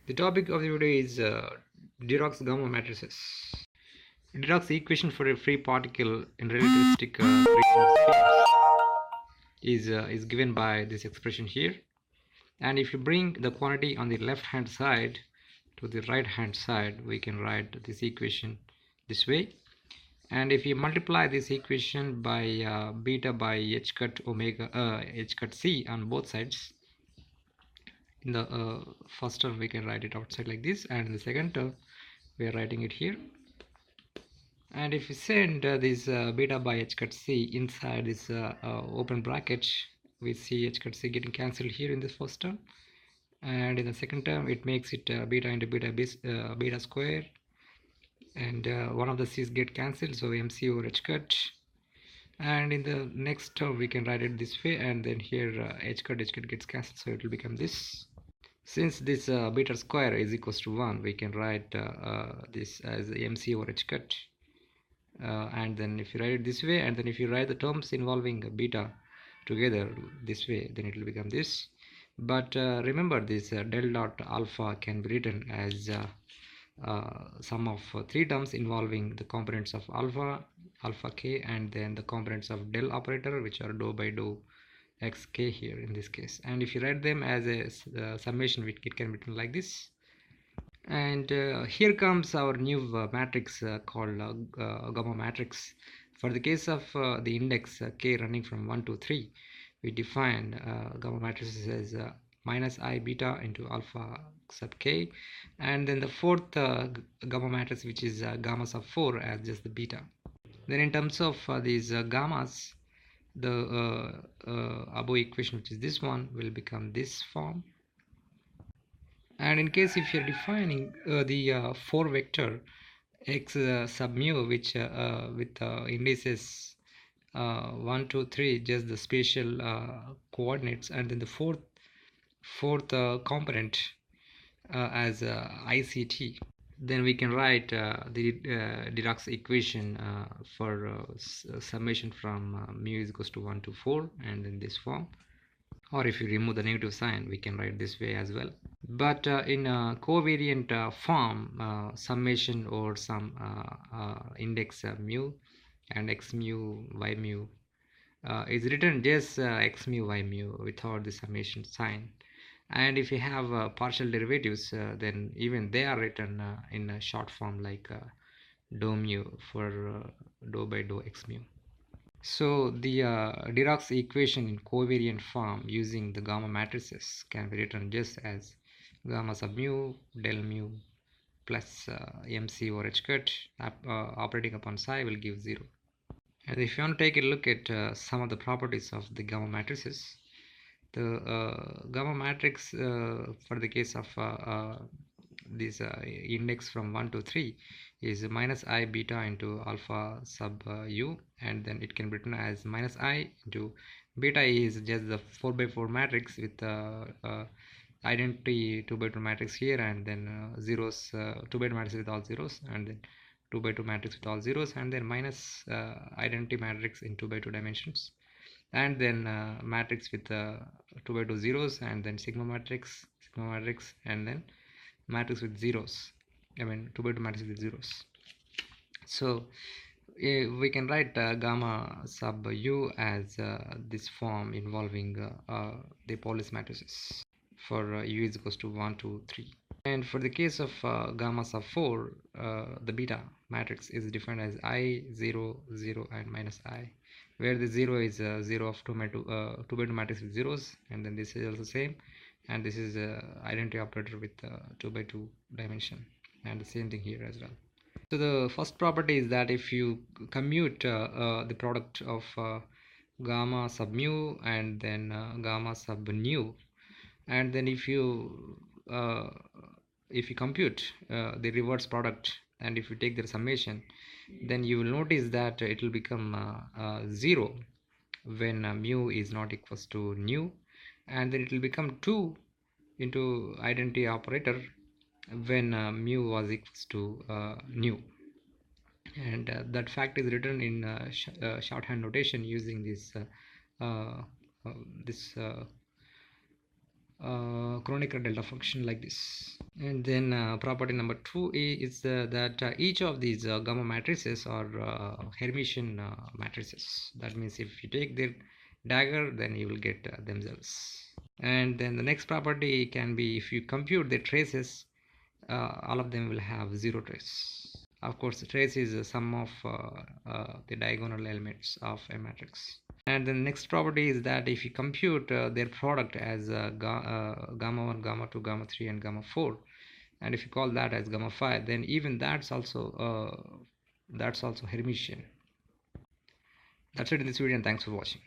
The topic of the video is Dirac's gamma matrices. Dirac's equation for a free particle in relativistic frequency spheres is given by this expression here. And if you bring the quantity on the left hand side to the right hand side, we can write this equation this way. And if you multiply this equation by beta by h cut omega h cut c on both sides, in the first term we can write it outside like this, and in the second term we are writing it here. And if we send this beta by h cut c inside this open bracket, we see h cut c getting cancelled here in this first term, and in the second term it makes it beta into beta square, and one of the c's get cancelled, so mc over h cut. And in the next term we can write it this way, and then here h cut gets cancelled, so it will become this. Since this beta square is equals to 1, we can write this as mc over h cut. And then if you write it this way, and then if you write the terms involving beta together this way, then it will become this. But remember, this del dot alpha can be written as sum of 3 terms involving the components of alpha k, and then the components of del operator, which are dou by dou xk here in this case. And if you write them as a summation, it can be written like this. And here comes our new matrix called gamma matrix. For the case of the index k running from 1 to 3, we define gamma matrices as minus I beta into alpha sub k, and then the fourth gamma matrix, which is gamma sub 4, as just the beta. Then in terms of these gammas, the above equation, which is this one, will become this form. And in case if you're defining the 4 vector x sub mu, which with indices 1 2 3, just the spatial coordinates, and then the fourth component as ICT, then we can write the Dirac's equation for summation from mu is equals to 1 to 4, and in this form. Or if you remove the negative sign, we can write this way as well. But in a covariant form, summation or some index mu and x mu y mu is written just x mu y mu without the summation sign. And if you have partial derivatives, then even they are written in a short form like dou mu for dou by dou x mu. So the Dirac's equation in covariant form using the gamma matrices can be written just as gamma sub mu del mu plus mc over h cut operating upon psi will give 0. And if you want to take a look at some of the properties of the gamma matrices, the gamma matrix for the case of this index from 1 to 3 is minus I beta into alpha sub u, and then it can be written as minus I into beta is just the 4 by 4 matrix with identity 2 by 2 matrix here, and then zeros 2 by 2 matrix with all zeros, and then 2 by 2 matrix with all zeros, and then minus identity matrix in 2 by 2 dimensions, and then matrix with 2 by 2 zeros, and then sigma matrix, and then matrix with zeros, 2 by 2 matrix with zeros. So we can write gamma sub u as this form involving the Paulus matrices for u is equals to 1 to 3. And for the case of gamma sub 4, the beta matrix is defined as I 0 0 and minus I, where the 0 is 0 of 2 by 2 matrix with zeros, and then this is also same, and this is identity operator with 2 by 2 dimension, and the same thing here as well. So the first property is that if you commute the product of gamma sub mu and then gamma sub nu, and then if you compute the reverse product, and if you take their summation, then you will notice that it will become 0 when mu is not equals to nu, and then it will become 2 into identity operator when mu was equals to nu. And that fact is written in shorthand notation using this Kronecker delta function like this. And then property number 2 is that each of these gamma matrices are Hermitian matrices. That means if you take their dagger, then you will get themselves. And then the next property can be if you compute the traces, all of them will have zero trace. Of course, the trace is the sum of the diagonal elements of a matrix. And the next property is that if you compute their product as gamma 1, gamma 2, gamma 3 and gamma 4, and if you call that as gamma 5, then even that's also Hermitian. That's it in this video, and thanks for watching.